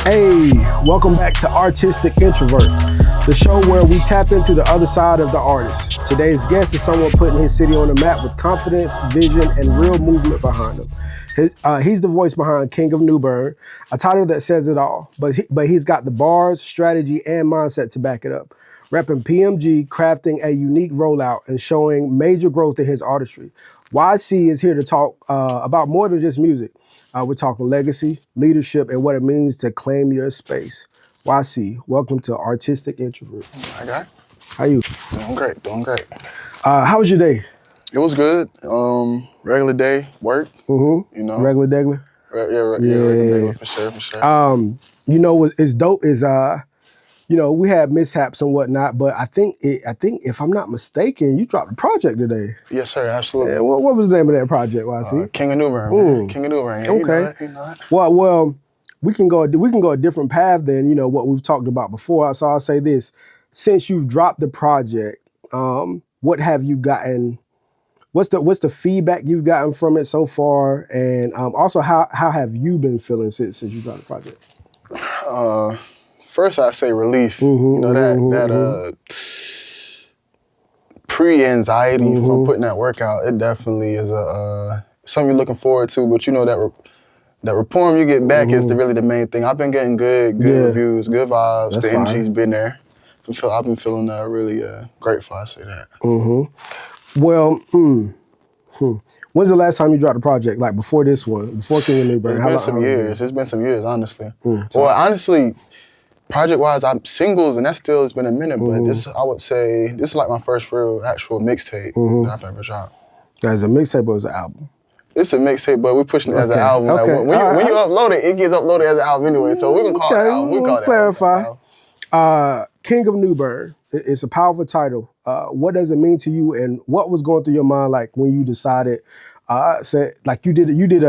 Hey, welcome back to Artistic Introvert, the show where we tap into the other side of the artist. Today's guest is someone putting his city on the map with confidence, vision, and real movement behind him. He's the voice behind King of New Bern, a title that says it all, but he's got the bars, strategy, and mindset to back it up. Repping PMG, crafting a unique rollout, and showing major growth in his artistry. YC is here to talk about more than just music. We're talking legacy, leadership, and what it means to claim your space. YC, welcome to Artistic Introvert. Hi, guy. How you? Doing great. How was your day? It was good. Regular day, work. Mm-hmm. You know. Regular degler? Regular day, for sure. You know what's dope is we had mishaps and whatnot, but I think if I'm not mistaken, you dropped a project today. Yes, sir, absolutely. Yeah, what was the name of that project, YC? King of New Bern. King of New Bern. Yeah, okay. You know it. Well, we can go a different path than what we've talked about before. So I'll say this: since you've dropped the project, what have you gotten? What's the feedback you've gotten from it so far, and also how have you been feeling since you dropped the project? First, I say relief. That pre-anxiety from putting that work out. It definitely is something you're looking forward to. But that rapport you get back is really the main thing. I've been getting good reviews, good vibes. That's the fine. energy's been there. I've been feeling really grateful. I say that. Well, when's the last time you dropped a project? Like before this one, before King of New Bern? It's been some years, honestly. Honestly, project-wise, I'm singles, and that still has been a minute. But I would say this is like my first real actual mixtape that I've ever dropped. As a mixtape or as an album? It's a mixtape, but we're pushing it as an album. Okay. Like, when you upload it, it gets uploaded as an album anyway. So we can call it an album. We call it clarify. King of New Bern. It's a powerful title. What does it mean to you, and what was going through your mind like when you decided? You did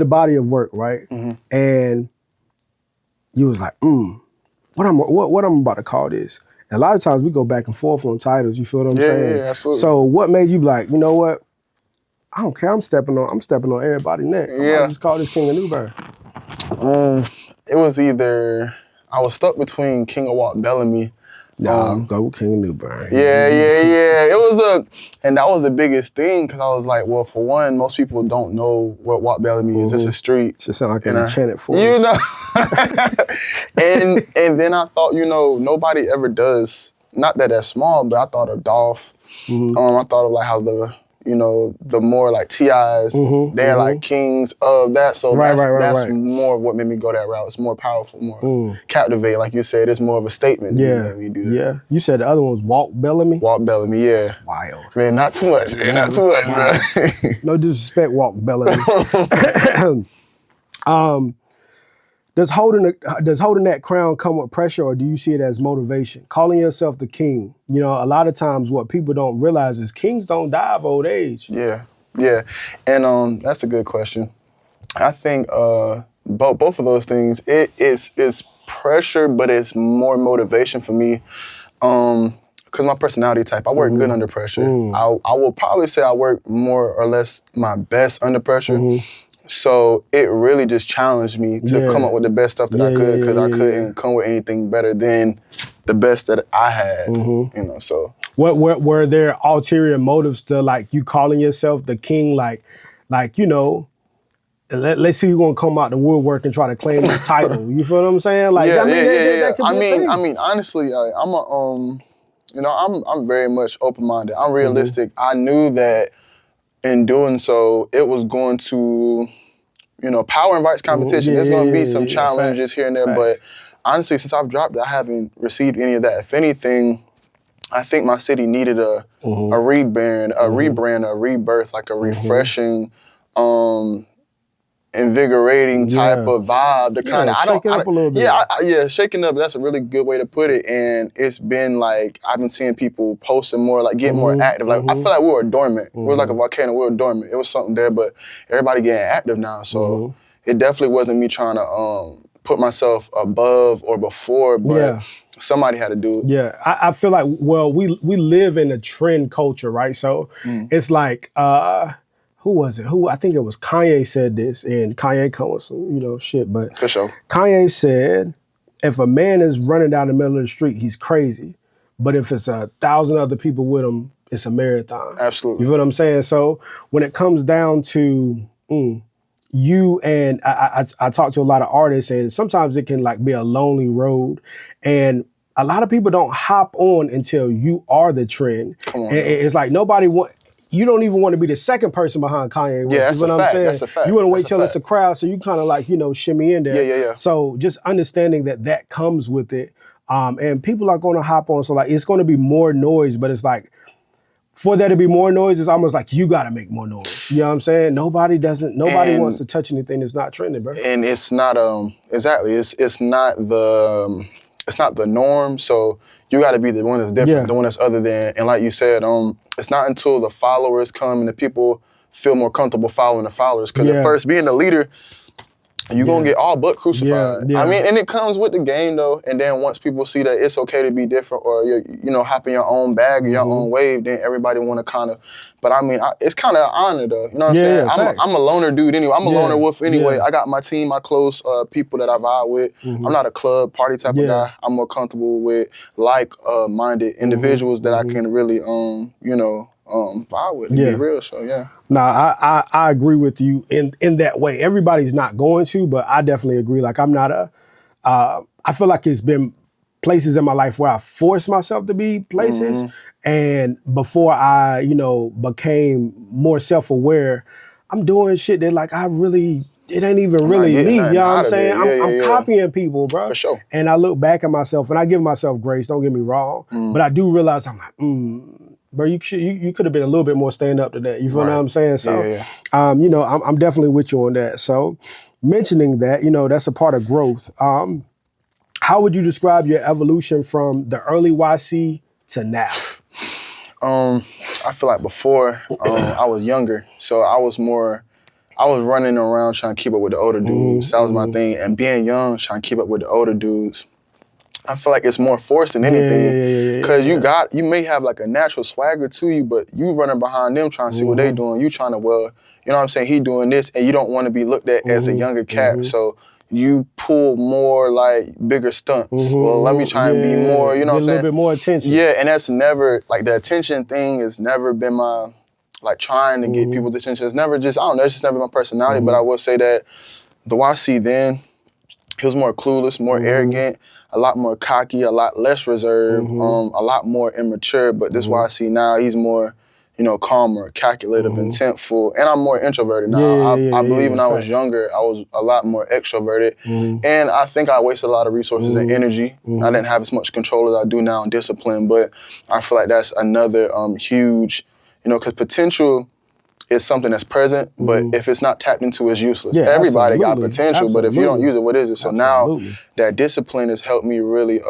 a body of work, right? And you was like, what I'm about to call this? And a lot of times we go back and forth on titles. You feel what I'm saying? Yeah, absolutely. So what made you be like, you know what? I don't care. I'm stepping on everybody's neck. I'm gonna just call this King of New Bern. It was either I was stuck between King of Walt Bellamy. Go with King of New Bern. Yeah. It was and that was the biggest thing because I was like, well, for one, most people don't know what Walt Bellamy is. It's a street. Just sound like an enchanted forest. You know. and then I thought, nobody ever does. Not that that's small, but I thought of Dolph. I thought of like how the more like T.I.'s, they're like kings of that. So that's more of what made me go that route. It's more powerful, more captivating. Like you said, it's more of a statement. Yeah. Yeah. You said the other one was Walt Bellamy? Walt Bellamy, yeah. That's wild. Man, not too much. Not too much, bro. No disrespect, Walt Bellamy. Does holding that crown come with pressure, or do you see it as motivation? Calling yourself the king. A lot of times what people don't realize is kings don't die of old age. Yeah. And that's a good question. I think both of those things, it's pressure, but it's more motivation for me. Because my personality type, I work good under pressure. I will probably say I work more or less my best under pressure. So it really just challenged me to come up with the best stuff that I could, because I couldn't come with anything better than the best that I had. So what were there ulterior motives to like you calling yourself the king? Like let's see who's gonna come out the woodwork and try to claim this title. You feel what I'm saying? Like that could be I mean, honestly, I'm very much open-minded. I'm realistic. I knew that in doing so, it was going to, power invites competition. There's going to be some challenges here and there, but honestly, since I've dropped it, I haven't received any of that. If anything, I think my city needed a rebrand, a rebirth, like a refreshing, invigorating type of vibe. Shake it up a little bit. Shaking up. That's a really good way to put it. And it's been like I've been seeing people posting more, like getting more active. Like I feel like we were dormant. We were like a volcano. We were dormant. It was something there, but everybody getting active now. So it definitely wasn't me trying to put myself above or before, but somebody had to do it. Yeah, I feel like we live in a trend culture, right? So it's like. who was it? I think it was Kanye said this, and Kanye come with some, shit. But For sure. Kanye said, if a man is running down the middle of the street, he's crazy. But if it's 1,000 other people with him, it's a marathon. Absolutely. You feel what I'm saying? So when it comes down to you and I talk to a lot of artists, and sometimes it can like be a lonely road, and a lot of people don't hop on until you are the trend. Come on, and it's like you don't even want to be the second person behind Kanye West. Yeah, that's you know a what fact. I'm saying? That's a fact. You want to wait That's a till it's fact. a crowd, so you kind of like, shimmy in there. Yeah. So just understanding that comes with it. And people are going to hop on. So like, it's going to be more noise, but it's like, for there to be more noise, it's almost like you got to make more noise. You know what I'm saying? Nobody wants to touch anything that's not trending, bro. And it's not exactly. It's not the norm. So you got to be the one that's different, the one that's other than. And like you said, it's not until the followers come and the people feel more comfortable following the followers. Because at first, being the leader, you're going to get all but crucified. Yeah. I mean, and it comes with the game, though. And then once people see that it's okay to be different or, hop in your own bag or your own wave, then everybody want to kind of, but I mean, it's kind of an honor, though. You know what I'm saying? I'm a loner dude anyway. I'm a loner wolf anyway. I got my team, my close people that I vibe with. I'm not a club party type of guy. I'm more comfortable with like-minded individuals that I can really, vibe with, to be real, so yeah. Nah, I agree with you in that way. Everybody's not going to, but I definitely agree. Like I'm not I feel like it's been places in my life where I forced myself to be places. And before I, became more self-aware, I'm doing shit that like it ain't even really me, you know what I'm saying? I'm copying people, bro. For sure. And I look back at myself and I give myself grace, don't get me wrong. But I do realize I'm like, bro, you could have been a little bit more stand up to that. You feel what I'm saying? So, I'm definitely with you on that. So, mentioning that, that's a part of growth. How would you describe your evolution from the early YC to now? I feel like before I was younger, so I was running around trying to keep up with the older dudes. That was my thing. And being young, trying to keep up with the older dudes, I feel like it's more forced than anything. Because you may have like a natural swagger to you, but you running behind them trying to see what they doing. You trying to, you know what I'm saying, he doing this, and you don't want to be looked at as a younger cat. So you pull more like bigger stunts. Well, let me try and be more, you know what I'm saying? A little bit more attention. Yeah, and that's never, like the attention thing has never been my, like trying to get people's attention. It's never just, I don't know, it's just never my personality, but I will say that the YC then, he was more clueless, more arrogant, a lot more cocky, a lot less reserved, a lot more immature, but this YC now, he's more, calmer, calculative, intentful, and I'm more introverted now. I believe when I was younger, I was a lot more extroverted, and I think I wasted a lot of resources and energy. I didn't have as much control as I do now in discipline, but I feel like that's another huge, because potential is something that's present, but if it's not tapped into, it's useless. Everybody got potential, but if you don't use it, what is it? So now that discipline has helped me really.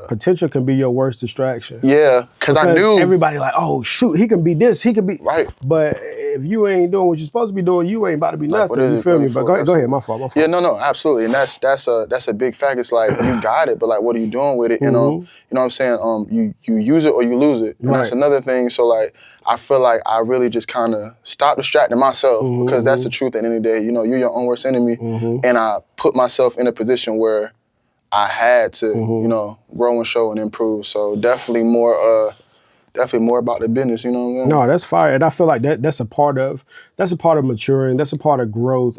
Potential can be your worst distraction. Yeah, because I knew. Everybody like, oh shoot, he can be this, he can be. Right. But if you ain't doing what you're supposed to be doing, you ain't about to be nothing. You feel me? But go ahead, my fault. Yeah, no, absolutely. And that's a big fact. It's like, you got it, but like, what are you doing with it? And you know what I'm saying? You use it or you lose it. And that's another thing. So like, I feel like I really just kind of stopped distracting myself because that's the truth at the end of the day. You're your own worst enemy. And I put myself in a position where I had to, grow and show and improve. So definitely more about the business, you know what I'm saying? No, that's fire. And I feel like that's a part of maturing, that's a part of growth.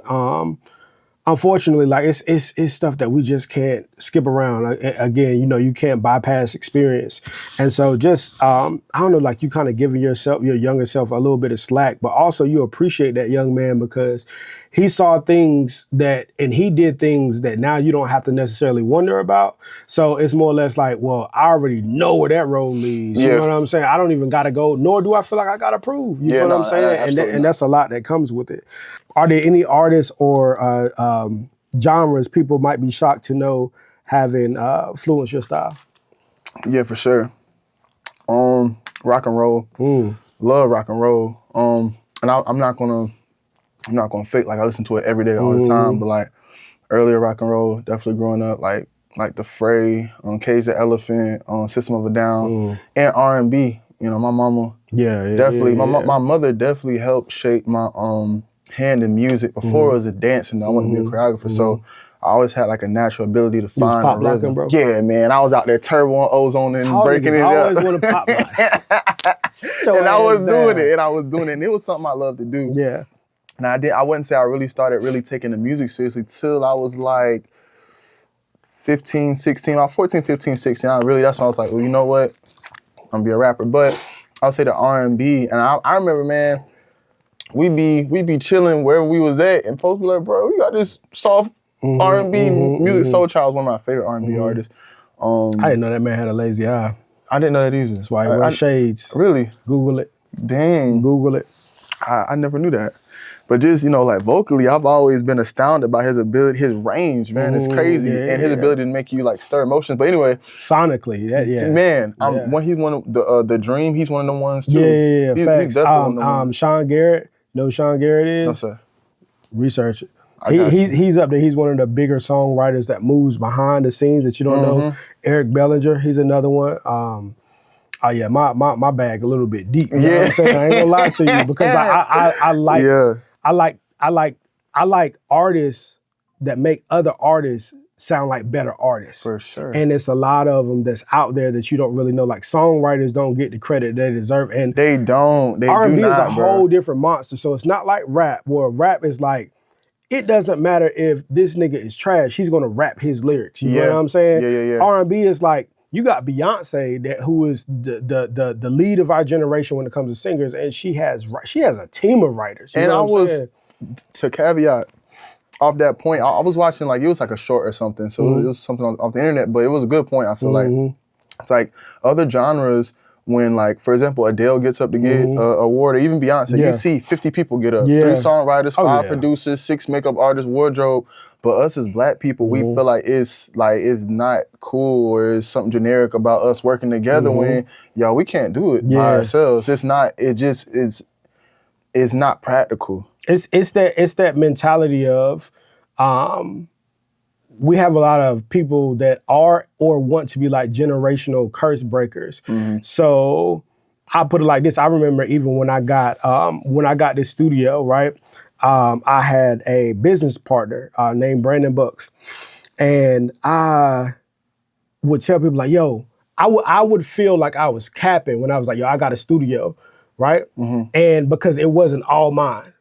Unfortunately, like it's stuff that we just can't skip around. Again, you can't bypass experience. And so just, I don't know, like you kind of giving your younger self a little bit of slack, but also you appreciate that young man because he saw things and he did things that now you don't have to necessarily wonder about. So it's more or less like, well, I already know where that road leads. You know what I'm saying? I don't even got to go, nor do I feel like I got to prove. You know what I'm saying? And that's a lot that comes with it. Are there any artists or genres people might be shocked to know having influenced your style? Yeah, for sure. Rock and roll. Love rock and roll. And I'm not gonna fake like I listen to it every day all the time, but like earlier rock and roll, definitely growing up, like The Fray, Cage the Elephant, System of a Down, and R&B. My mama, Definitely. My mother definitely helped shape my hand in music. Before it was a dancer, I wanted to be a choreographer. So I always had like a natural ability to find a rhythm. Bro? Yeah, man. I was out there turbo on ozone and breaking it up. I always want to pop lock. And I was doing it. And it was something I loved to do. Yeah. And I wouldn't say I really started taking the music seriously till I was like 15, 16, about 14, 15, 16. That's when I was like, well, you know what? I'm gonna be a rapper. But I would say the R&B. And I remember, man, we be chilling wherever we was at, and folks be like, bro, you got this soft R&B music. Soul Child was one of my favorite R&B artists. I didn't know that man had a lazy eye. I didn't know that either. That's why he wears shades. Really? Google it. Dang. Google it. I never knew that. But just, like vocally, I've always been astounded by his ability, his range, man. It's crazy. And his ability to make you like stir emotions. But anyway. Sonically, Man, when he's one of the Dream, he's one of the ones too. Yeah, He's facts. definitely one of them. Sean Garrett, know who Sean Garrett is? No, sir. Research it. He's up there. He's one of the bigger songwriters that moves behind the scenes that you don't know. Eric Bellinger, he's another one. My bag a little bit deep. You know what I'm saying? I ain't gonna lie to you because I like artists that make other artists sound like better artists. For sure. And it's a lot of them that's out there that you don't really know. Like songwriters don't get the credit they deserve. And they don't. They R&B do not, is a whole different monster. So it's not like rap, where rap is like, it doesn't matter if this nigga is trash, he's gonna rap his lyrics. You know what I'm saying? Yeah. R&B is like, you got Beyonce who is the lead of our generation when it comes to singers, and she has a team of writers. You know what I'm saying? To caveat off that point, I was watching it was like a short or something, so it was something off the internet, but it was a good point. I feel like it's like other genres. When, like, for example, Adele gets up to get an award, or even Beyonce, you see 50 people get up. 3 songwriters, 5 producers, 6 makeup artists, wardrobe. But us as Black people, we feel like it's not cool, or it's something generic about us working together when, we can't do it by ourselves. It's not practical. It's that mentality of we have a lot of people that are or want to be like generational curse breakers. So I put it like this. I remember even when I got this studio, right? I had a business partner named Brandon Bucks. And I would tell people like, yo, I would feel like I was capping when I was like, yo, I got a studio, right? And because it wasn't all mine.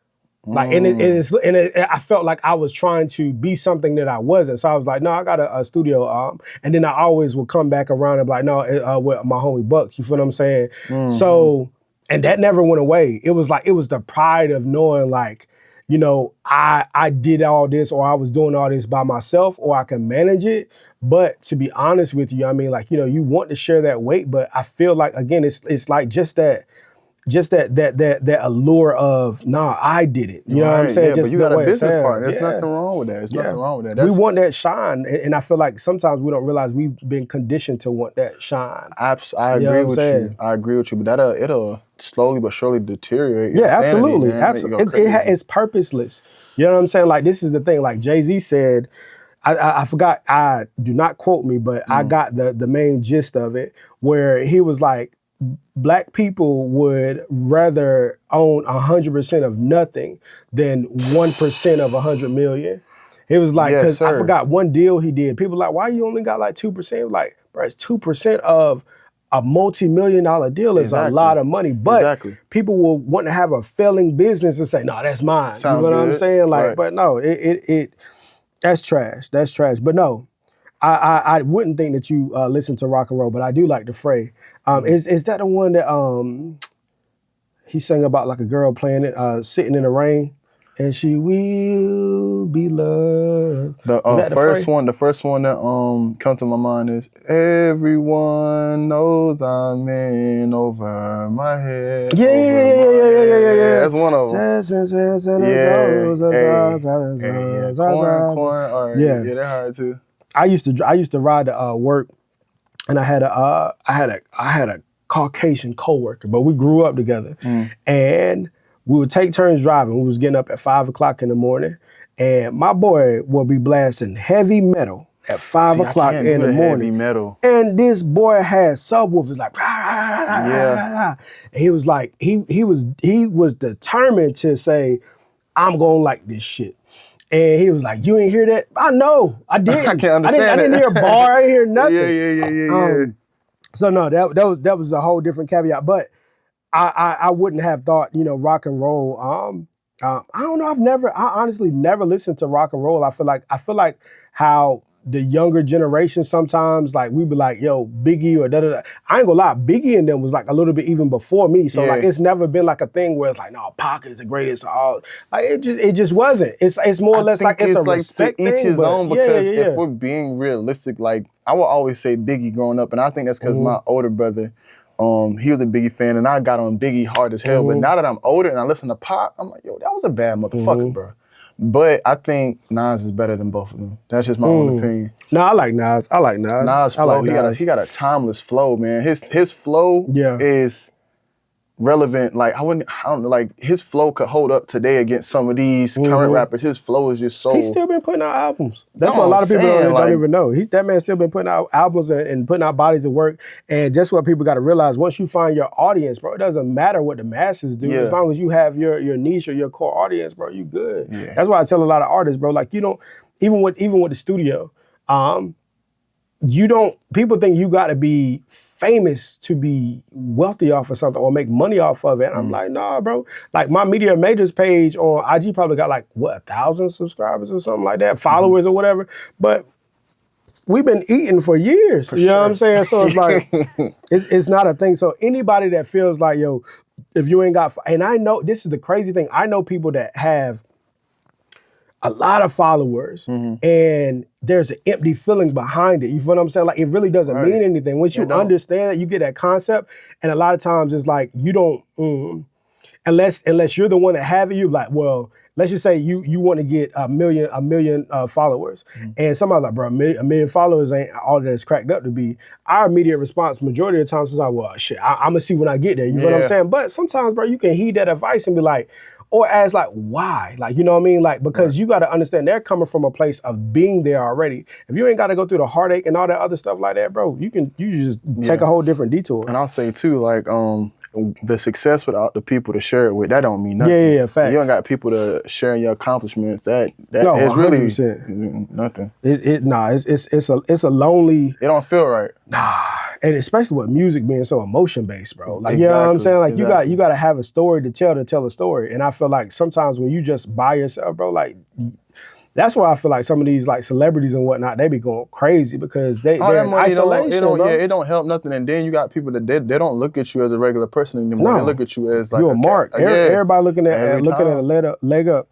Like, I felt like I was trying to be something that I wasn't. So I was like, no, I got a studio. And then I always would come back around and be like, no, with my homie Buck, you feel what I'm saying? So, and that never went away. It was the pride of knowing like, I did all this, or I was doing all this by myself, or I can manage it. But to be honest with you, I mean, like, you want to share that weight, but I feel like, again, it's like just that allure of, nah, I did it. You know what I'm saying? Yeah, just but you got a business partner. There's nothing wrong with that. Nothing wrong with that. We want that shine. And I feel like sometimes we don't realize we've been conditioned to want that shine. I agree with you. I agree with you. But it'll slowly but surely deteriorate. Yeah, absolutely. It's purposeless. You know what I'm saying? Like, this is the thing. Like Jay-Z said, I forgot, do not quote me, but I got the main gist of it, where he was like, Black people would rather own 100% of nothing than 1% of 100 million. It was like, because I forgot one deal he did. People were like, why you only got like 2%? Like, bro, it's 2% of a multi-million-dollar deal is a lot of money. But people will want to have a failing business and say, no, that's mine. Sounds you know good. what I'm saying? Like, but no, that's trash. That's trash. But no, I wouldn't think that you listen to rock and roll, but I do like the Fray. Is that the one that he sang about, like a girl playing it, sitting in the rain, and she will be loved? The first one that comes to my mind is, everyone knows I'm in over my head. Yeah. That's one of them. Corn. Yeah, they're hard too. I used to ride to work. And I had a Caucasian coworker, but we grew up together. And we would take turns driving. We was getting up at 5 o'clock in the morning, and my boy would be blasting heavy metal at 5 o'clock in the morning. Heavy metal. And this boy had subwoofers like, and he was like, he was determined to say, I'm gonna like this shit. And he was like, you ain't hear that? I know, I didn't. I can't understand I didn't hear a bar, I didn't hear nothing. Yeah. So no, that was a whole different caveat. But I wouldn't have thought, rock and roll. I don't know. I honestly never listened to rock and roll. I feel like how the younger generation sometimes, like, we be like, yo, Biggie or da-da-da. I ain't gonna lie, Biggie and them was like a little bit even before me. So like, it's never been like a thing where it's like, no, Pac is the greatest of all. Like, it just wasn't. It's more or less like it's a like respect to each thing, his own, because yeah. if we're being realistic, like, I will always say Biggie growing up, and I think that's because my older brother, he was a Biggie fan, and I got on Biggie hard as hell. But now that I'm older and I listen to Pac, I'm like, yo, that was a bad motherfucker, bro. But I think Nas is better than both of them. That's just my own opinion. No, I like Nas. Nas flow, he got a timeless flow, man. His flow is relevant. Like, I don't know, like, his flow could hold up today against some of these current rappers. His flow is just so... He's still been putting out albums. That's what a lot of people don't even know. That man still been putting out albums and putting out bodies of work. And just what people got to realize, once you find your audience, bro, it doesn't matter what the masses do. As long as you have your niche or your core audience, bro, you good. Yeah. That's why I tell a lot of artists, bro, like, you don't, even with the studio, people think you got to be famous to be wealthy off of something or make money off of it. And I'm like, nah, bro. Like, my Media Majors page on IG probably got like, 1,000 subscribers or something like that, followers or whatever. But we've been eating for years. You know what I'm saying? So it's like, it's not a thing. So anybody that feels like, yo, if you ain't got, and I know, this is the crazy thing, I know people that have a lot of followers, and there's an empty feeling behind it. You feel what I'm saying? Like, it really doesn't mean anything. Once you understand that, you get that concept, and a lot of times it's like, you don't, unless you're the one that have it, you like, well, let's just say you want to get a million followers, and somebody like, bro, a million followers ain't all that it's cracked up to be. Our immediate response, majority of the times, is like, well, shit, I'm gonna see when I get there. You know what I'm saying? But sometimes, bro, you can heed that advice and be like, or ask like, why? Like, you know what I mean? Like, because you got to understand they're coming from a place of being there already. If you ain't got to go through the heartache and all that other stuff like that, bro, you just take a whole different detour. And I'll say too, like, the success without the people to share it with, that don't mean nothing. Yeah, facts. You don't got people to share your accomplishments. That no, is really 100%. Nothing. It's a lonely. It don't feel right. Nah, and especially with music being so emotion based, bro. Like, you know what I'm saying? Like, you got to have a story to tell a story. And I feel like sometimes when you just by yourself, bro, like, that's why I feel like some of these like celebrities and whatnot, they be going crazy because they're in isolation, bro. It don't help nothing. And then you got people that they don't look at you as a regular person anymore. No. They look at you as like you're a mark. Everybody looking at a leg up.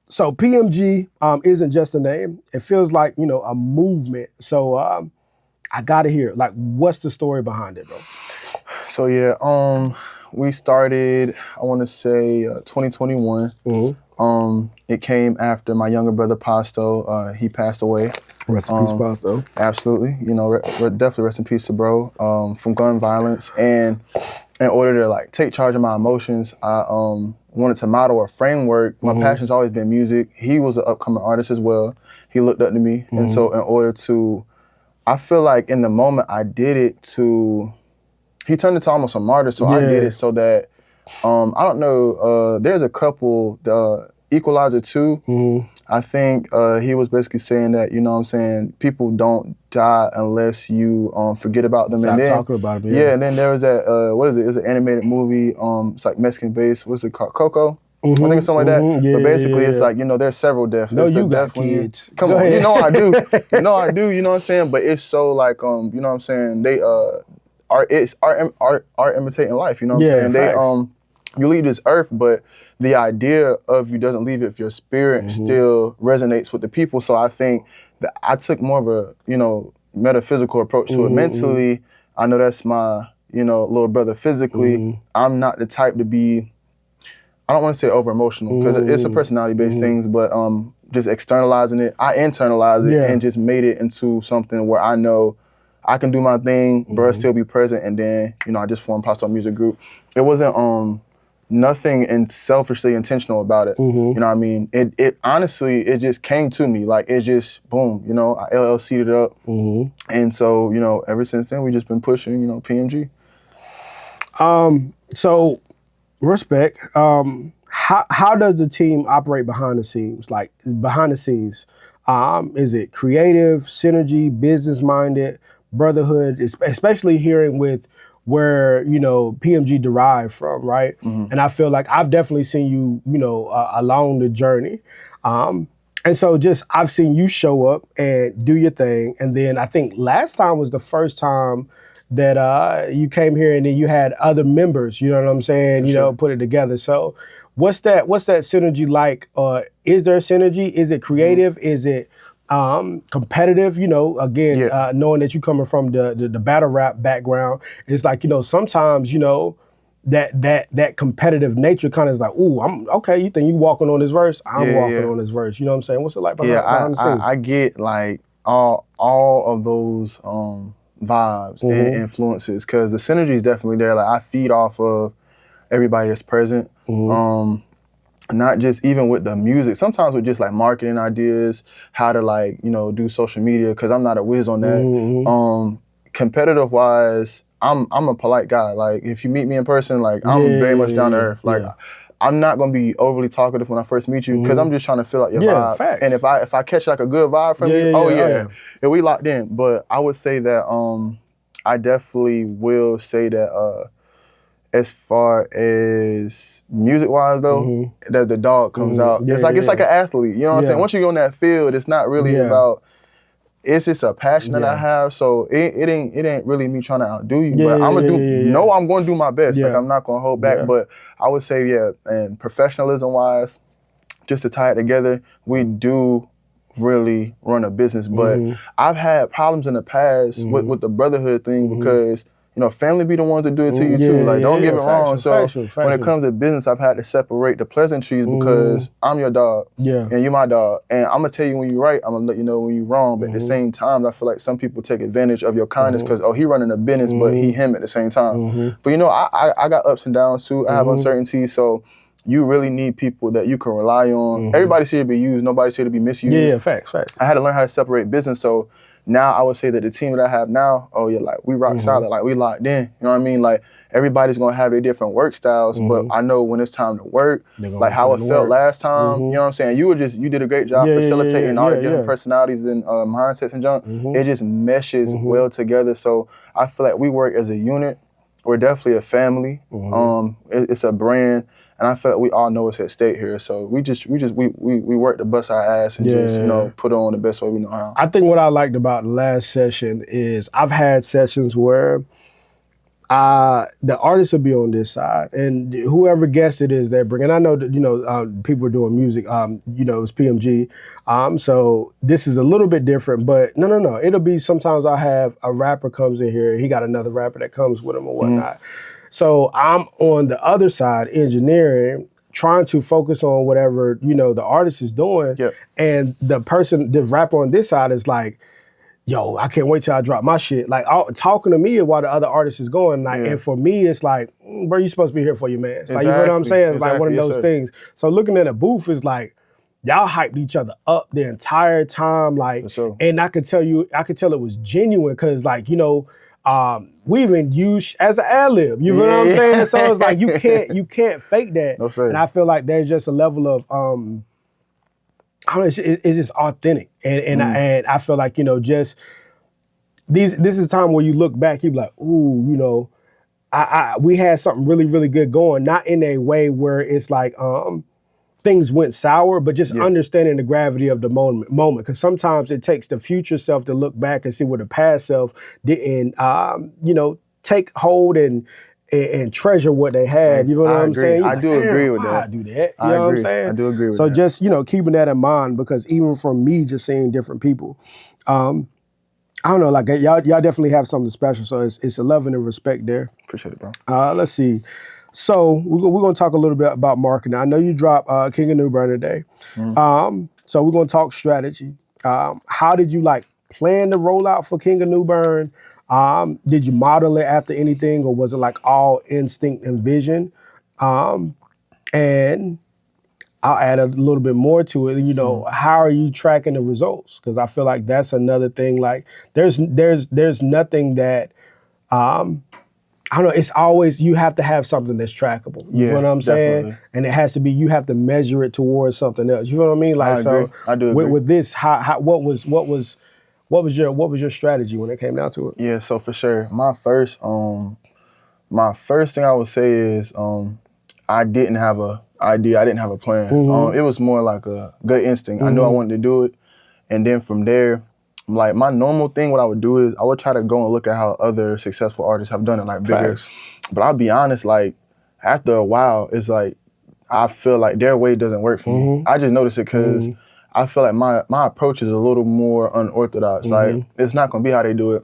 So PMG isn't just a name. It feels like, a movement. So I gotta hear, like, what's the story behind it, bro? So we started, I want to say 2021. It came after my younger brother Pasto. He passed away. Rest in peace, Pasto. Absolutely. Definitely rest in peace to bro, from gun violence. And in order to like take charge of my emotions, I wanted to model a framework. My passion's always been music. He was an upcoming artist as well. He looked up to me. And so in order to, I feel like in the moment I did it to, he turned into almost a martyr. So I did it so that, I don't know, there's a couple, the Equalizer 2, I think he was basically saying that, you know what I'm saying, people don't die unless you forget about them. Stop and then, talking about them. Yeah, and then there was that, what is it? It's an animated movie, it's like Mexican based, what's it called? Coco? I think it's something like that. Yeah, but basically it's like, there's several deaths. No, There's you the got death when kids. Come on, you know I do. You know I do, you know what I'm saying? But it's so like, you know what I'm saying, they, art imitating life, you know what I'm saying? Facts. You leave this earth, but the idea of you doesn't leave if your spirit still resonates with the people. So I think that I took more of a, metaphysical approach to it. Mentally, I know that's my, little brother. Physically, I'm not the type to be, I don't want to say over emotional because it's a personality based things, but just externalizing it, I internalized it and just made it into something where I know I can do my thing, bro, still be present, and then, I just formed Pasto Music Group. It wasn't nothing and selfishly intentional about it. You know what I mean? It honestly, it just came to me. Like, it just, boom, you know, I LLC'd it up. And so, you know, ever since then, we just been pushing, you know, PMG. So, respect. How does the team operate behind the scenes? Like, behind the scenes, is it creative, synergy, business-minded, brotherhood, especially hearing with where, you know, PMG derived from, right? And I feel like I've definitely seen you, you know, along the journey. And so just, I've seen you show up and do your thing. And then I think last time was the first time that you came here and then you had other members, you know what I'm saying, you know, put it together. So what's that synergy like? Is there synergy? Is it creative? Is it competitive? You know, again, knowing that you coming from the battle rap background, it's like, you know, sometimes, you know, that competitive nature kind of is like, ooh, I'm okay. You think you walking on this verse? I'm walking on this verse. You know what I'm saying? What's it like behind the scenes? I get like all of those vibes and influences, because the synergy is definitely there. Like, I feed off of everybody that's present. Not just even with the music, sometimes with just like marketing ideas, how to like, you know, do social media, because I'm not a whiz on that. Competitive wise, I'm a polite guy. Like, if you meet me in person, like, I'm very much down to earth. Like, I'm not gonna be overly talkative when I first meet you, because I'm just trying to feel out your vibe. Facts. And if I catch like a good vibe from you, we locked in. But I would say that I definitely will say that as far as music wise though, that the dog comes out. It's like an athlete. You know what I'm saying? Once you go in that field, it's not really about. It's just a passion that I have, so it ain't really me trying to outdo you, but I'm gonna do my best. Like, I'm not gonna hold back. But I would say, and professionalism wise, just to tie it together, we do really run a business. But I've had problems in the past with the brotherhood thing, because, you know, family be the ones that do it to you too. Like, don't get me wrong. So when it comes to business, I've had to separate the pleasantries, because I'm your dog and you my dog. And I'm gonna tell you when you're right, I'm gonna let you know when you're wrong. But at the same time, I feel like some people take advantage of your kindness, because, he running a business, but he him at the same time. But, you know, I got ups and downs too. I have uncertainties. So you really need people that you can rely on. Everybody's here to be used. Nobody's here to be misused. Facts. I had to learn how to separate business. So now I would say that the team that I have now, like, we rock solid, like, we locked in. You know what I mean? Like, everybody's gonna have their different work styles, but I know when it's time to work, like how it felt last time. You know what I'm saying? You did a great job facilitating all the different personalities and mindsets and junk. It just meshes well together. So I feel like we work as a unit. We're definitely a family. It's a brand. And I feel like we all know what's at stake here. So we work to bust our ass and just, you know, put it on the best way we know how. I think what I liked about the last session is I've had sessions where the artists will be on this side, and whoever guest it is they bring. And I know that, you know, people are doing music, you know, it's PMG. So this is a little bit different, but no. It'll be, sometimes I have a rapper comes in here, he got another rapper that comes with him or whatnot. So I'm on the other side, engineering, trying to focus on whatever, you know, the artist is doing. And the rapper on this side is like, yo, I can't wait till I drop my shit. Like, talking to me while the other artist is going. Like, and for me, it's like, bro, you supposed to be here for your man. Like, you know what I'm saying? It's like one of those things. So looking at a booth is like, y'all hyped each other up the entire time. Like, and I could tell it was genuine, because, like, you know, we even used as an ad-lib. You know what I'm saying? So it's like, you can't fake that. And I feel like there's just a level of I don't know, it's just authentic. And I feel like, you know, just this is a time where you look back, you be like, ooh, you know, we had something really, really good going. Not in a way where it's like things went sour, but just understanding the gravity of the moment. Because sometimes it takes the future self to look back and see where the past self didn't, you know, take hold and treasure what they had. You know what I'm saying? I do agree with that. I do that. You know what I'm saying? I do agree with that. So just, you know, keeping that in mind, because even from me just seeing different people, I don't know, like, y'all definitely have something special. So it's a love and a respect there. Appreciate it, bro. Let's see. So we're going to talk a little bit about marketing. I know you dropped King of New Bern today. So we're going to talk strategy. How did you like plan the rollout for King of New Bern? Did you model it after anything, or was it like all instinct and vision? And I'll add a little bit more to it. You know, how are you tracking the results? Because I feel like that's another thing. Like there's nothing that I don't know. It's always you have to have something that's trackable. You know what I'm saying? Definitely. And it has to be. You have to measure it towards something else. You know what I mean? Like I agree. I do agree. With this, what was your strategy when it came down to it? Yeah. So for sure, my first thing I would say is I didn't have a idea. I didn't have a plan. It was more like a gut instinct. I knew I wanted to do it, and then from there, like my normal thing, what I would do is I would try to go and look at how other successful artists have done it, like bigger. Facts. But I'll be honest, like after a while, it's like I feel like their way doesn't work for me. I just noticed it because I feel like my approach is a little more unorthodox. Like it's not gonna be how they do it.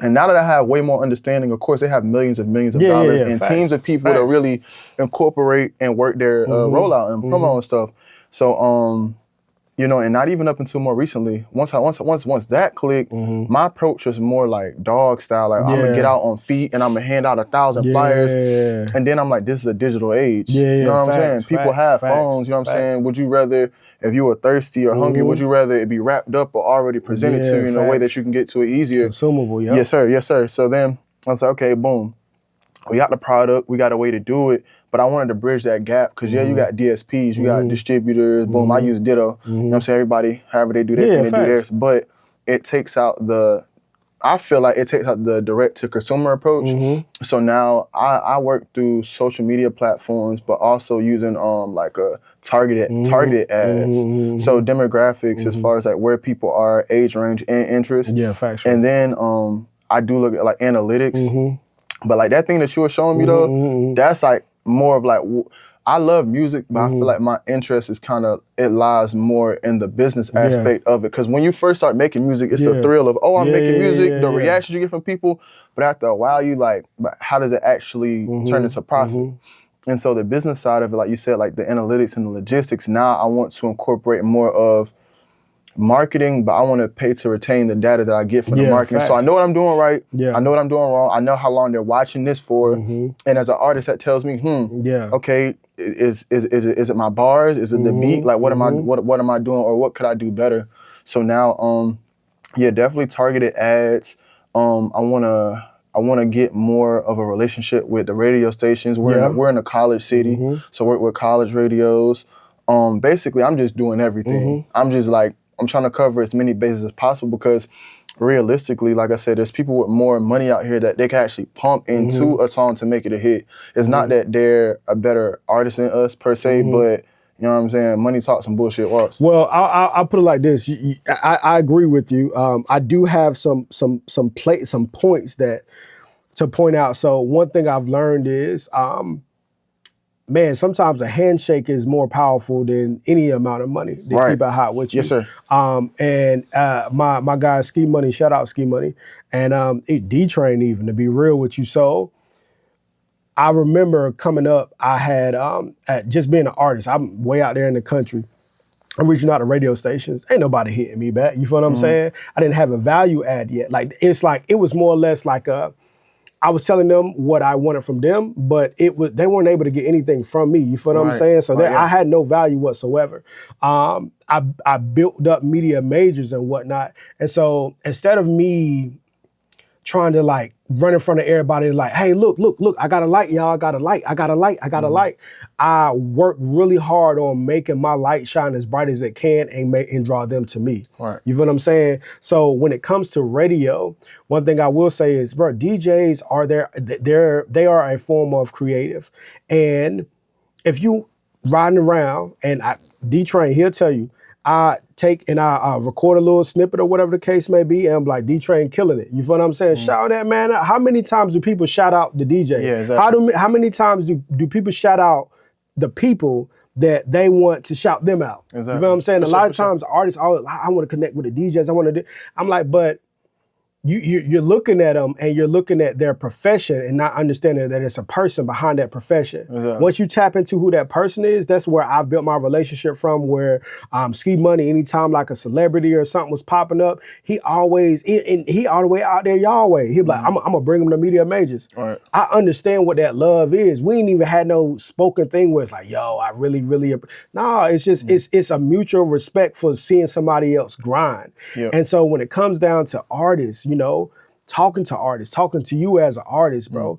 And now that I have way more understanding, of course, they have millions of dollars and facts. teams of people to really incorporate and work their rollout and promo and stuff. So, you know, and not even up until more recently. Once that clicked, my approach was more like dog style. Like I'm gonna get out on feet and I'm gonna hand out 1,000 flyers. And then I'm like, this is a digital age. You know what I'm saying? People have phones. You know what I'm saying? Would you rather, if you were thirsty or hungry, would you rather it be wrapped up or already presented to you in a way that you can get to it easier? Consumable, yeah. Yes, sir. Yes, sir. So then I was like, okay, boom. We got the product. We got a way to do it. But I wanted to bridge that gap because, you got DSPs, you got distributors. Boom, I use Ditto. You know what I'm saying? Everybody, however they do their thing, they do theirs. But it takes out I feel like it takes out the direct-to-consumer approach. So now I work through social media platforms, but also using like a targeted ads. So demographics as far as like where people are, age range, and interest. Yeah, facts. And then I do look at like analytics. But like that thing that you were showing me though, that's like more of like, I love music, but I feel like my interest is it lies more in the business aspect of it. Because when you first start making music, it's the thrill of, I'm making music, the reactions you get from people. But after a while, you like, but how does it actually turn into profit? And so the business side of it, like you said, like the analytics and the logistics, now I want to incorporate more of marketing, but I want to pay to retain the data that I get from the marketing. Facts. So I know what I'm doing right. I know what I'm doing wrong. I know how long they're watching this for. And as an artist, that tells me, okay, is it my bars? Is it the beat? Like what am I doing, or what could I do better? So now, definitely targeted ads. I wanna get more of a relationship with the radio stations. We're in a college city, so we're with college radios. Basically, I'm just doing everything. I'm trying to cover as many bases as possible because realistically, like I said, there's people with more money out here that they can actually pump into a song to make it a hit. It's not that they're a better artist than us per se, but you know what I'm saying? Money talks and bullshit walks. Well, I'll put it like this. I agree with you. I do have some points that to point out. So one thing I've learned is, man, sometimes a handshake is more powerful than any amount of money to keep it hot with you. Yes, sir. And my guy Ski Money, shout out Ski Money, and D-Train even, to be real with you. So I remember coming up, I had just being an artist. I'm way out there in the country. I'm reaching out to radio stations. Ain't nobody hitting me back. You feel what I'm saying? I didn't have a value add yet. It was more or less like I was telling them what I wanted from them, but they weren't able to get anything from me. You feel what I'm saying? So I had no value whatsoever. I built up media majors and whatnot. And so instead of me trying to like run in front of everybody like, hey, look, I got a light, y'all, I got a light. I worked really hard on making my light shine as bright as it can and draw them to me. Right. You feel what I'm saying? So when it comes to radio, one thing I will say is, bro, DJs they are a form of creative. And if you riding around, and D-Train, he'll tell you, I take and I record a little snippet or whatever the case may be, and I'm like, D-Train killing it. You feel what I'm saying? Shout that man out. How many times do people shout out the DJ? Yeah, exactly. How many times do people shout out the people that they want to shout them out? Exactly. You know what I'm saying? A lot of times artists always, I want to connect with the DJs. I'm like, but you're looking at them and you're looking at their profession and not understanding that it's a person behind that profession. Exactly. Once you tap into who that person is, that's where I've built my relationship from. Where Ski Money, anytime like a celebrity or something was popping up, he always he all the way out there y'all way. He'd be like, I'm gonna bring him to media majors. Right. I understand what that love is. We ain't even had no spoken thing where it's like, yo, I really. No, it's just it's a mutual respect for seeing somebody else grind. Yep. And so when it comes down to artists, talking to artists, talking to you as an artist, bro,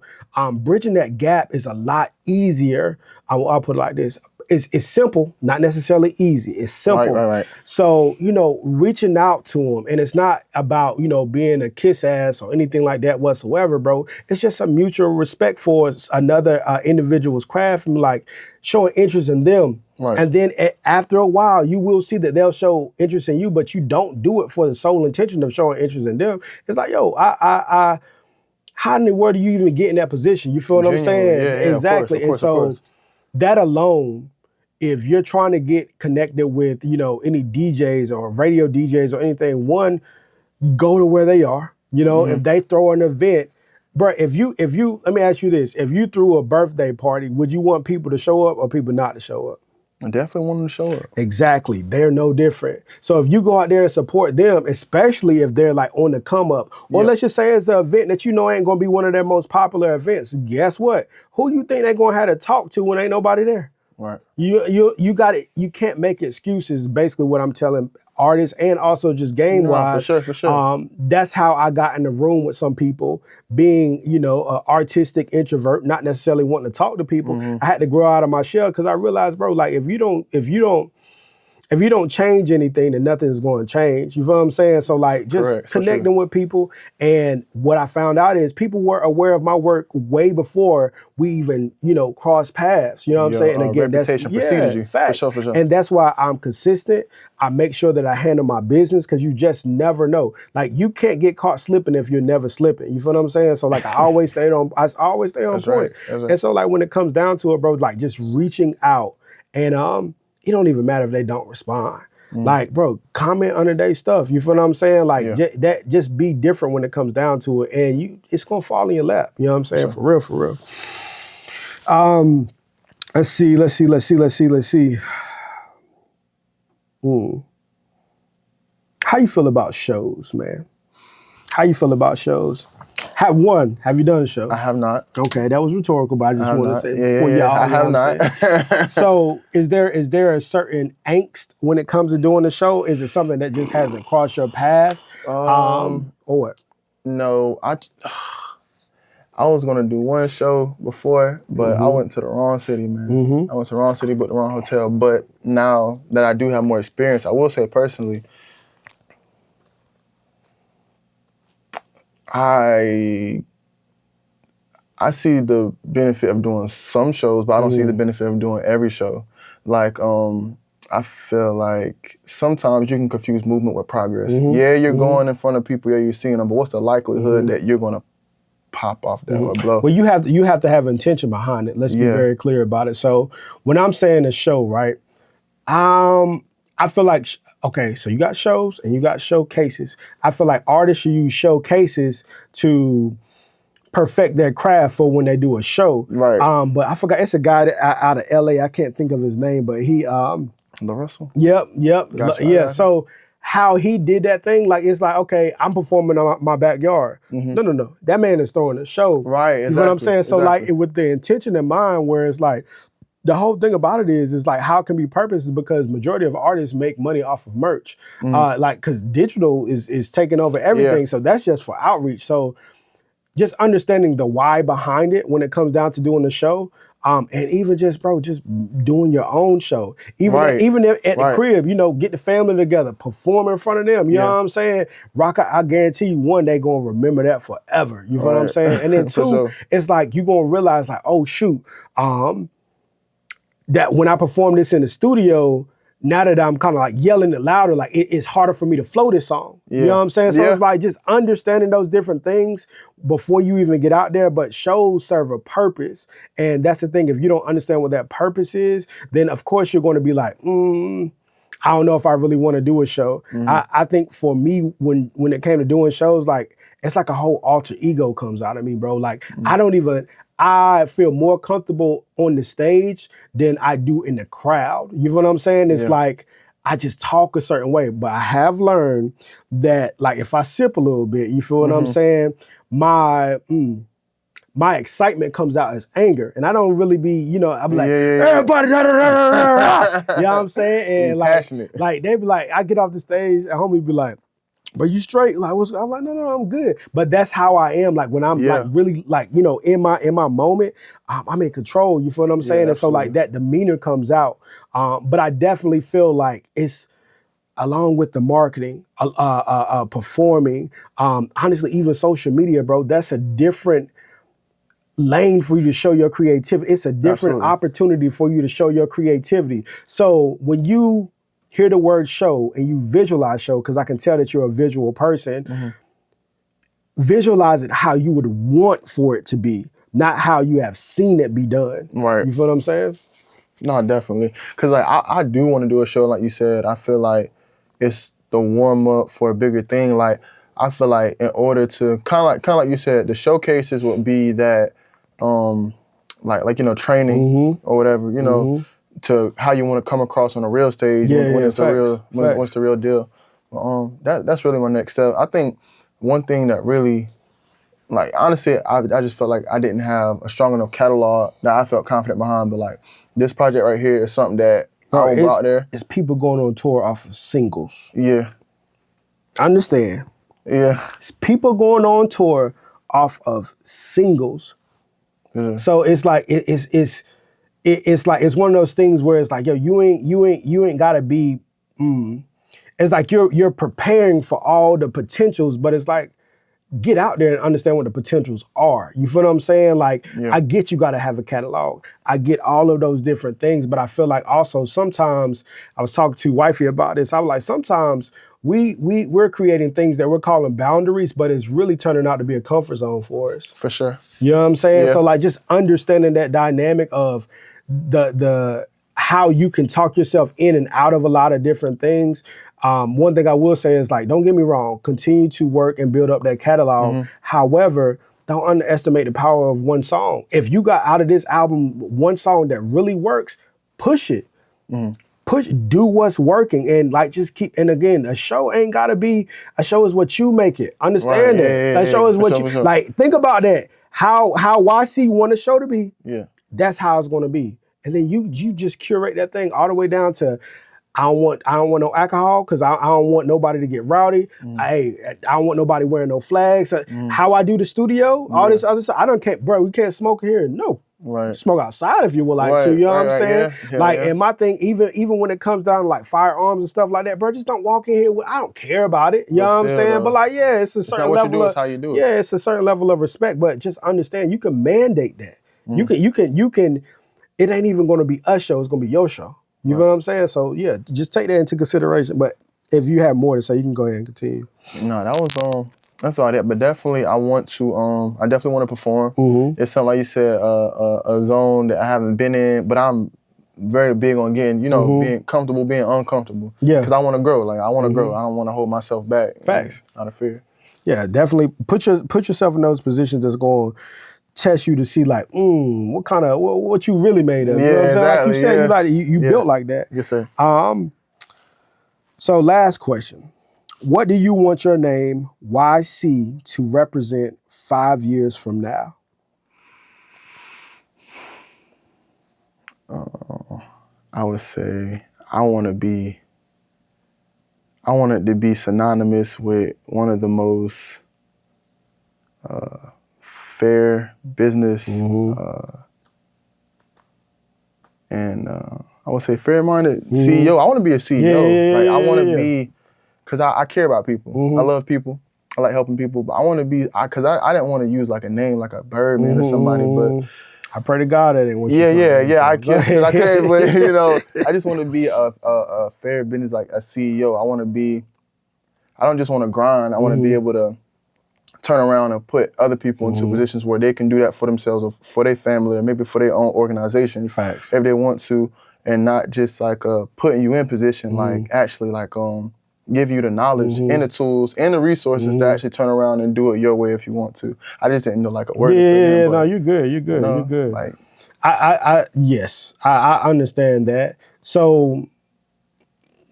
bridging that gap is a lot easier. I'll put it like this. It's simple, not necessarily easy. It's simple. Right. So, reaching out to them, and it's not about, being a kiss ass or anything like that whatsoever, bro. It's just a mutual respect for another individual's craft and like showing interest in them. Right. And then after a while, you will see that they'll show interest in you, but you don't do it for the sole intention of showing interest in them. It's like, yo, how in the world do you even get in that position? You feel what I'm saying? Yeah, exactly. Of course. And so that alone, if you're trying to get connected with, any DJs or radio DJs or anything, one, go to where they are. If they throw an event, bro, if you, let me ask you this. If you threw a birthday party, would you want people to show up or people not to show up? I definitely want them to show up. Exactly. They're no different. So if you go out there and support them, especially if they're like on the come up, or let's just say it's an event that ain't going to be one of their most popular events, guess what? Who you think they're going to have to talk to when ain't nobody there? Right. You got it. You can't make excuses. Basically, what I'm telling artists and also just game wise. For sure. That's how I got in the room with some people. Being an artistic introvert, not necessarily wanting to talk to people. I had to grow out of my shell because I realized, bro, like if you don't change anything, then nothing's going to change. You feel what I'm saying? So like just connecting with people. And what I found out is people were aware of my work way before we even, crossed paths. You know what I'm saying? And again, that's preceded you. Facts. For sure. And that's why I'm consistent. I make sure that I handle my business because you just never know. Like you can't get caught slipping if you're never slipping. You feel what I'm saying? So like I always stay on point. Right. And so like when it comes down to it, bro, like just reaching out and it don't even matter if they don't respond. Like, bro, comment under their stuff. You feel what I'm saying? Like that just be different when it comes down to it. And it's gonna fall in your lap. You know what I'm saying? Sure. For real. Let's see. How you feel about shows, man? How you feel about shows? Have you done a show? I have not. Okay, that was rhetorical, but I just want to say before y'all. I have not. So, is there a certain angst when it comes to doing the show? Is it something that just hasn't crossed your path, or what? No, I was gonna do one show before, but I went to the wrong city, man. I went to the wrong city, but the wrong hotel. But now that I do have more experience, I will say personally, I see the benefit of doing some shows, but I don't see the benefit of doing every show. Like, I feel like sometimes you can confuse movement with progress. Yeah, you're going in front of people, you're seeing them, but what's the likelihood that you're gonna pop off that or blow? Well, you have to have intention behind it. Let's be very clear about it. So when I'm saying a show, right, I feel like, okay, so you got shows and you got showcases. I feel like artists should use showcases to perfect their craft for when they do a show. Right. But I forgot, it's a guy out of LA, I can't think of his name, but he... The Russell? Yep. Gotcha. Yeah, so how he did that thing, like, it's like, okay, I'm performing on my backyard. No. That man is throwing a show. Right, You know what I'm saying? So like, with the intention in mind, where it's like, the whole thing about it is like how it can be purpose is because majority of artists make money off of merch. Like, cause digital is taking over everything. So that's just for outreach. So just understanding the why behind it when it comes down to doing the show. And even just doing your own show. Even at the crib, get the family together, perform in front of them. You know what I'm saying? Rock, I guarantee you, one, they gonna remember that forever. You know what I'm saying? And then two, it's like you gonna realize like, oh shoot, that when I perform this in the studio, now that I'm kind of like yelling it louder, like it's harder for me to flow this song. You know what I'm saying? So it's like just understanding those different things before you even get out there, but shows serve a purpose. And that's the thing, if you don't understand what that purpose is, then of course you're going to be like, I don't know if I really want to do a show. I think for me, when it came to doing shows, like it's like a whole alter ego comes out of me, bro. Like I feel more comfortable on the stage than I do in the crowd. You know what I'm saying? It's like I just talk a certain way, but I have learned that like if I sip a little bit, you feel what I'm saying? My excitement comes out as anger, and I don't really be, you know, I'm like, everybody, da, da, da, da, da, da. You know what I'm saying? And like they be like, I get off the stage, and homie be like, but you straight? Like, what's? I'm like, no, I'm good. But that's how I am. Like when I'm like really like, you know, in my moment, I'm in control. You feel what I'm saying? And so like that demeanor comes out. But I definitely feel like it's along with the marketing, performing, honestly, even social media, bro. That's a different lane for you to show your creativity. It's a different opportunity for you to show your creativity. So when you hear the word show and you visualize show, because I can tell that you're a visual person, visualize it how you would want for it to be, not how you have seen it be done. Right. You feel what I'm saying? No, definitely. Because like I do want to do a show, like you said. I feel like it's the warm up for a bigger thing. Like I feel like in order to kind of like you said, the showcases would be that like you know, training or whatever, you know, to how you want to come across on a real stage when it's what's the real deal. That's really my next step. I think one thing that really, like, honestly, I just felt like I didn't have a strong enough catalog that I felt confident behind, but like this project right here is something that I will go out there. It's people going on tour off of singles. Yeah. Understand. Yeah. It's people going on tour off of singles. So it's like it's like it's one of those things where it's like, yo, you ain't gotta be. It's like you're preparing for all the potentials, but it's like get out there and understand what the potentials are. You feel what I'm saying? Like I get you gotta have a catalog. I get all of those different things, but I feel like also sometimes I was talking to wifey about this. I was like, sometimes we're creating things that we're calling boundaries, but it's really turning out to be a comfort zone for us. For sure. You know what I'm saying? Yeah. So like just understanding that dynamic of the how you can talk yourself in and out of a lot of different things. One thing I will say is like, don't get me wrong, continue to work and build up that catalog. However, don't underestimate the power of one song. If you got out of this album one song that really works, push it. Do what's working and like just keep, and again, a show ain't gotta be, a show is what you make it. Understand that. A show is what you, like, think about that. How YC want a show to be, that's how it's gonna be. And then you just curate that thing all the way down to, I don't want no alcohol because I don't want nobody to get rowdy. I don't want nobody wearing no flags. How I do the studio, all this other stuff, I don't care, bro, we can't smoke here. No. Smoke outside if you would like to, you know what I'm saying? Like, and my thing, even when it comes down to like firearms and stuff like that, bro, just don't walk in here with, I don't care about it, you know what I'm saying? But like, yeah, it's a certain level you do, it's how you do it. Yeah, it's a certain level of respect, but just understand you can mandate that. You can, it ain't even gonna be a show, it's gonna be your show. You know what I'm saying? So yeah, just take that into consideration. But if you have more to say, you can go ahead and continue. No, that was that's all that. But definitely, I want to. I definitely want to perform. It's something like you said, a zone that I haven't been in, but I'm very big on getting, you know, being comfortable, being uncomfortable. Yeah. Because I want to grow. Like I want to grow. I don't want to hold myself back. Facts. Out of fear. Yeah, definitely put yourself in those positions that's going to test you to see like, what kind of what you really made of. Yeah, you know what I'm saying? exactly. Like you said, you built like that. Yes, sir. So last question. What do you want your name, YC, to represent 5 years from now? I would say I want it to be synonymous with one of the most fair business and I would say fair-minded CEO. I want to be a CEO. I want to be, because I care about people. I love people. I like helping people. But I want to be, because I didn't want to use like a name like a Birdman or somebody, but I pray to God that it was. I can't, but you know, I just want to be a fair business, like a CEO. I don't just want to grind. I want to be able to turn around and put other people into positions where they can do that for themselves or for their family or maybe for their own organization. Facts. If they want to. and not just like putting you in position, like actually like give you the knowledge and the tools and the resources to actually turn around and do it your way if you want to. I just didn't know like a word to put in. Yeah, no, you're good. You're good. You're good. Like, Yes, I understand that. So,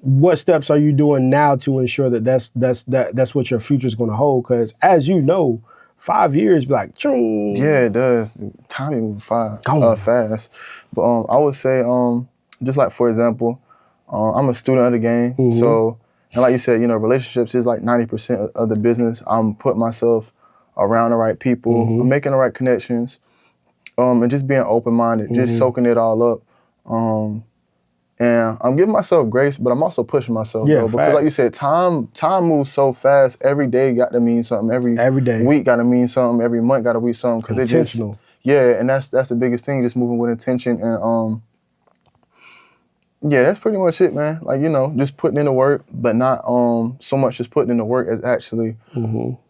what steps are you doing now to ensure that that's what your future is going to hold? Because as you know, 5 years be like, chung. Yeah, it does. Time moves fast. But I would say, just like for example, I'm a student of the game. So, and like you said, you know, relationships is like 90% of the business. I'm putting myself around the right people. I'm making the right connections, and just being open-minded, just soaking it all up. And I'm giving myself grace, but I'm also pushing myself, though, because like you said, time moves so fast. Every day got to mean something. Every day. Week got to mean something. Every month got to mean something. Because intentional. And that's the biggest thing, just moving with intention. And that's pretty much it, man. Like, you know, just putting in the work, but not so much just putting in the work as actually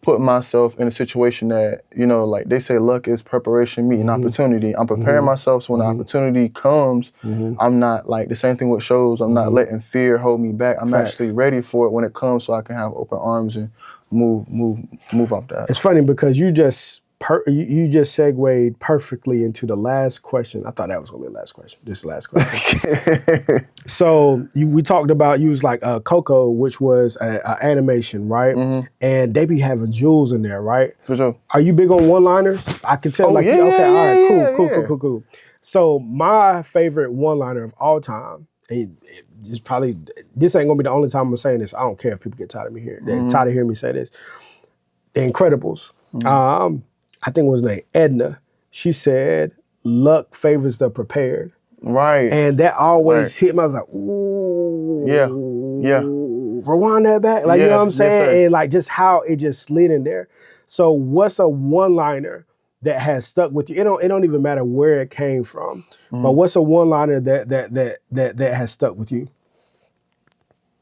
putting myself in a situation that, you know, like they say, luck is preparation meeting opportunity. I'm preparing myself so when the opportunity comes, I'm not like the same thing with shows. I'm not letting fear hold me back. I'm actually ready for it when it comes, so I can have open arms and move off that. It's funny because you just segued perfectly into the last question. I thought that was gonna be the last question. This is the last question. So we talked about, you was like Coco, which was a animation, right? And they be having jewels in there, right? For sure. Are you big on one-liners? I can tell. All right, cool. So my favorite one-liner of all time, it's probably, this ain't gonna be the only time I'm saying this. I don't care if people get tired of me hearing. They're tired of hearing me say this. The Incredibles. I think it was named Edna. She said, luck favors the prepared. Right. And that always hit me. I was like, ooh. Yeah. Rewind that back. Like, you know what I'm saying? And like just how it just slid in there. So what's a one-liner that has stuck with you? It don't even matter where it came from. But what's a one-liner that has stuck with you?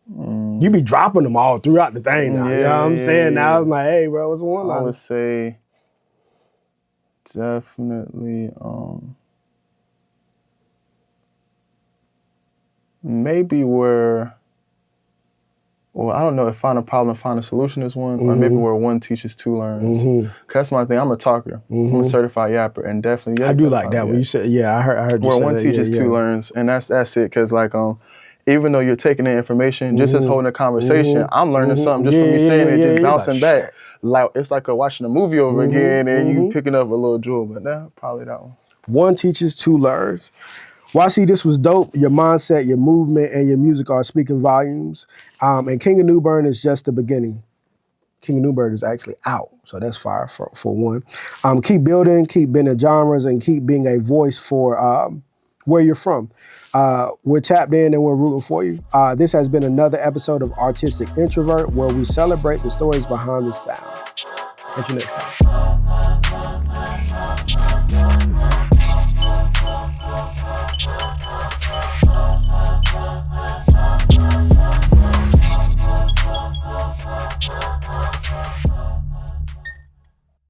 You be dropping them all throughout the thing now. You know what I'm saying? Now I was like, hey, bro, what's a one-liner? I would say definitely maybe where, well, I don't know if find a problem, find a solution is one, or maybe where one teaches, two learns. Cause that's my thing. I'm a talker. I'm a certified yapper, and definitely. I do like that when you said, I heard you where say one that. teaches, two learns, and that's it. Cause like even though you're taking in information, just as holding a conversation, I'm learning something just from you saying it, just bouncing back. Like it's like watching a movie over again, and you picking up a little jewel. But probably that one. One teaches, two learns. YC, this was dope. Your mindset, your movement, and your music are speaking volumes. And King of New Bern is just the beginning. King of New Bern is actually out, so that's fire for one. Keep building, keep bending genres, and keep being a voice for where you're from. We're tapped in and we're rooting for you. This has been another episode of Artistic Introvert, where we celebrate the stories behind the sound. Catch you next time.